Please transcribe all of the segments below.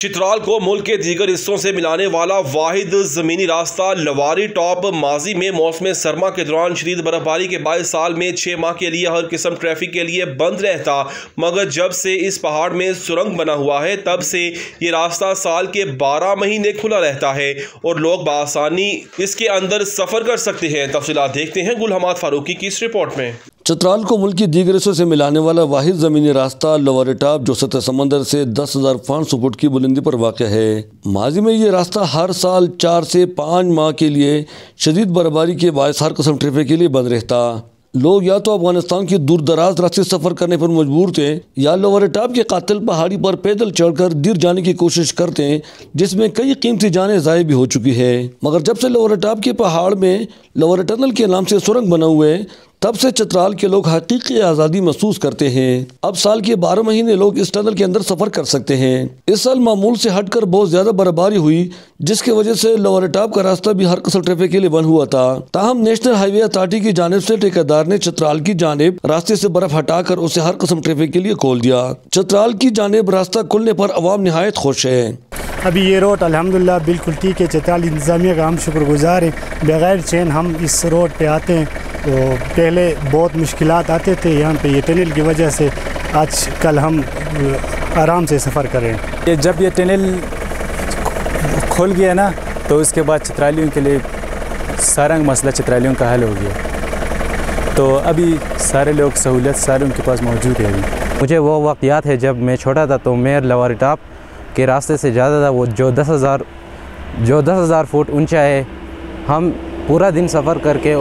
چترال کو ملک کے دیگر حصوں سے ملانے والا واحد زمینی راستہ لواری ٹاپ ماضی میں موسم سرما کے دوران شدید برف باری کے باعث سال میں 6 ماہ کے لیے ہر قسم ٹریفک کے لیے بند رہتا، مگر جب سے اس پہاڑ میں سرنگ بنا ہوا ہے تب سے یہ راستہ سال کے 12 مہینے کھلا رہتا ہے اور لوگ بآسانی اس کے اندر سفر کر سکتے ہیں۔ تفصیلات دیکھتے ہیں گل حماد فاروقی کی اس رپورٹ میں۔ چترال کو ملک کی دیگر حصوں سے ملانے والا واحد زمینی راستہ لواری ٹاپ جو سطح سمندر سے 10,500 فٹ کی بلندی پر واقع ہے۔ ماضی میں یہ راستہ ہر سال 4 سے 5 ماہ کے لیے شدید برفباری کے باعث ہر قسم ٹریفک کے لیے بند رہتا۔ لوگ یا تو افغانستان کی دور دراز راستے سفر کرنے پر مجبور تھے یا لواری ٹاپ کے قاتل پہاڑی پر پیدل چڑھ کر دیر جانے کی کوشش کرتے ہیں، جس میں کئی قیمتی جانیں ضائع بھی ہو چکی ہے۔ مگر جب سے لواری ٹاپ کے پہاڑ میں لواری ٹنل کے نام سے سرنگ بنا ہوئے تب سے چترال کے لوگ حقیقی آزادی محسوس کرتے ہیں۔ اب سال کے 12 مہینے لوگ اس ٹنل کے اندر سفر کر سکتے ہیں۔ اس سال معمول سے ہٹ کر بہت زیادہ برفباری ہوئی، جس کی وجہ سے لواری ٹاپ کا راستہ بھی ہر قسم ٹریفک کے لیے بند ہوا تھا۔ تاہم نیشنل ہائی وے اتھارٹی کی جانب سے ٹھیکیدار نے چترال کی جانب راستے سے برف ہٹا کر اسے ہر قسم ٹریفک کے لیے کھول دیا۔ چترال کی جانب راستہ کھلنے پر عوام نہایت خوش ہے۔ ابھی یہ روڈ الحمدللہ بالکل ٹھیک ہے۔ چترال انتظامیہ کا ہم شکر گزار ہیں۔ بغیر چین ہم اس روڈ پہ آتے ہیں تو پہلے بہت مشکلات آتے تھے یہاں پہ، یہ ٹنل کی وجہ سے آج کل ہم آرام سے سفر کر رہے ہیں۔ جب یہ ٹنل کھل گیا نا تو اس کے بعد چترالیوں کے لیے سارا مسئلہ چترالیوں کا حل ہو گیا، تو ابھی سارے لوگ سہولت سارے ان کے پاس موجود ہے۔ مجھے وہ وقت یاد ہے جب میں چھوٹا تھا تو میں لواری ٹاپ کے راستے سے زیادہ تھا، وہ جو 10,000 فٹ اونچا ہے، ہم پورا دن سفر کر کے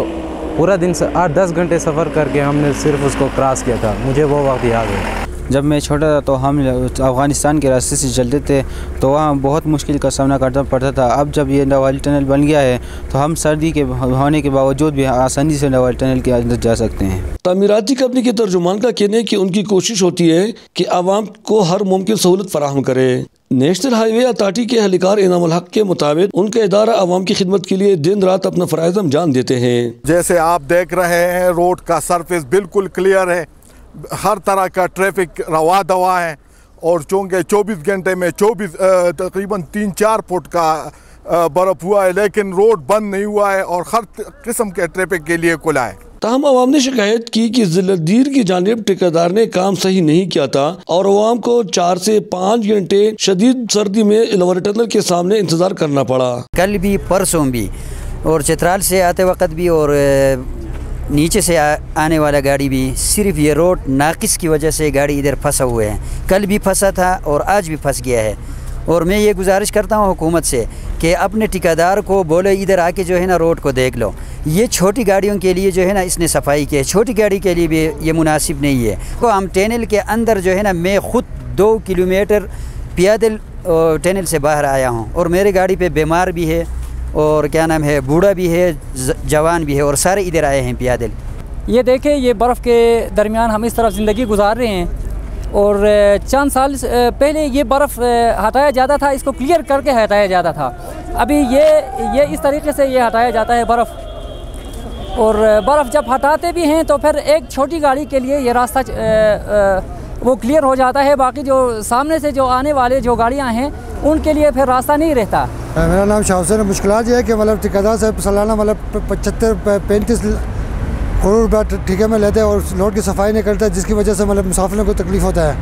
پورا دن 8-10 گھنٹے سفر کر کے ہم نے صرف اس کو کراس کیا تھا۔ مجھے وہ وقت یاد ہے۔ جب میں چھوٹا تھا تو ہم افغانستان کے راستے سے چلتے تھے تو وہاں بہت مشکل کا سامنا کرنا پڑتا تھا۔ اب جب یہ لواری ٹنل بن گیا ہے تو ہم سردی کے ہونے کے باوجود بھی آسانی سے لواری ٹنل کے اندر جا سکتے ہیں۔ تعمیراتی کمپنی کے ترجمان کا کہنا ہے کہ ان کی کوشش ہوتی ہے کہ عوام کو ہر ممکن سہولت فراہم کرے۔ نیشنل ہائی وے اتھارٹی کے اہلکار انعام الحق کے مطابق ان کا ادارہ عوام کی خدمت کے لیے دن رات اپنا فرائض انجام دیتے ہیں۔ جیسے آپ دیکھ رہے ہیں روڈ کا سرفیس بالکل کلیئر ہے، ہر طرح کا ٹریفک روا دوا ہے، اور چونکہ 24 گھنٹے میں تقریباً 3-4 فٹ کا برف ہوا ہے، لیکن روڈ بند نہیں ہوا ہے اور ہر قسم کے ٹریفک کے لیے کھلا ہے۔ تاہم عوام نے شکایت کی کہ ضلع دیر کی جانب ٹھیکیدار نے کام صحیح نہیں کیا تھا اور عوام کو 4 سے 5 گھنٹے شدید سردی میں لواری ٹنل کے سامنے انتظار کرنا پڑا۔ کل بھی پرسوں بھی، اور چترال سے آتے وقت بھی اور نیچے سے آنے والا گاڑی بھی، صرف یہ روڈ ناقص کی وجہ سے گاڑی ادھر پھنسا ہوئے ہیں۔ کل بھی پھنسا تھا اور آج بھی پھنس گیا ہے، اور میں یہ گزارش کرتا ہوں حکومت سے کہ اپنے ٹھیکیدار کو بولے ادھر آ کے جو ہے نا روڈ کو دیکھ لو۔ یہ چھوٹی گاڑیوں کے لیے جو ہے نا اس نے صفائی کی ہے، چھوٹی گاڑی کے لیے بھی یہ مناسب نہیں ہے۔ کو ہم ٹنل کے اندر جو ہے نا میں خود 2 کلومیٹر پیادل ٹنل سے باہر آیا ہوں، اور میرے گاڑی پہ بیمار بھی ہے اور کیا نام ہے بوڑھا بھی ہے، جوان بھی ہے، اور سارے ادھر آئے ہیں پیادل۔ یہ دیکھیں یہ برف کے درمیان ہم اس طرف زندگی گزار رہے ہیں، اور چند سال پہلے یہ برف ہٹایا جاتا تھا، اس کو کلیئر کر کے ہٹایا جاتا تھا۔ ابھی یہ اس طریقے سے یہ ہٹایا جاتا ہے برف، اور برف جب ہٹاتے بھی ہیں تو پھر ایک چھوٹی گاڑی کے لیے یہ راستہ وہ کلیئر ہو جاتا ہے، باقی جو سامنے سے جو آنے والے جو گاڑیاں ہیں ان کے لیے پھر راستہ نہیں رہتا۔ میرا نام شاہ حسین ہے۔ مشکلات یہ ہے کہ ٹھیکیدار صاحب سالانہ 35 کروڑ روپیہ ٹھیکے میں لیتے ہیں اور روڈ کی صفائی نہیں کرتے، جس کی وجہ سے مسافروں کو تکلیف ہوتا ہے۔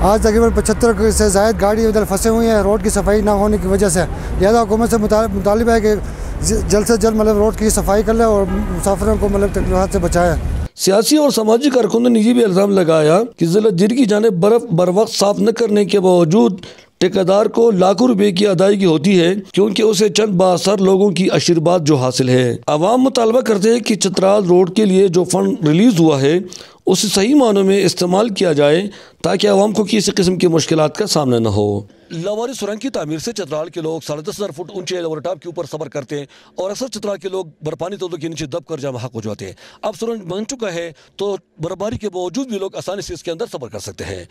آج تقریباً 75 سے زائد گاڑی ادھر پھنسے ہوئی ہیں روڈ کی صفائی نہ ہونے کی وجہ سے۔ لہٰذا حکومت سے مطالبہ ہے کہ جلد سے جلد روڈ کی صفائی کر لیں اور مسافروں کو تکلیفات سے بچائیں۔ سیاسی اور سماجی کارکنوں نے یہ بھی الزام لگایا کہ ضلع دیر کی جانب برف بروقت صاف نہ کرنے کے باوجود ٹھیکیدار کو لاکھوں روپے کی ادائیگی ہوتی ہے، کیونکہ اسے چند بااثر لوگوں کی آشیرواد جو حاصل ہے۔ عوام مطالبہ کرتے ہیں کہ چترال روڈ کے لیے جو فنڈ ریلیز ہوا ہے اسے صحیح معنوں میں استعمال کیا جائے تاکہ عوام کو کسی قسم کی مشکلات کا سامنا نہ ہو۔ لواری سرنگ کی تعمیر سے چترال کے لوگ 10,500 فٹ اونچے لواری ٹاپ کے اوپر سفر کرتے ہیں، اور اکثر چترال کے لوگ برفانی تودوں کے نیچے دب کر جام حق ہو جاتے ہیں۔ اب سرنگ بن چکا ہے تو برفباری کے باوجود بھی لوگ آسانی سے اس کے اندر سفر کر سکتے ہیں۔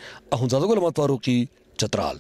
گل حماد فاروقی، چترال۔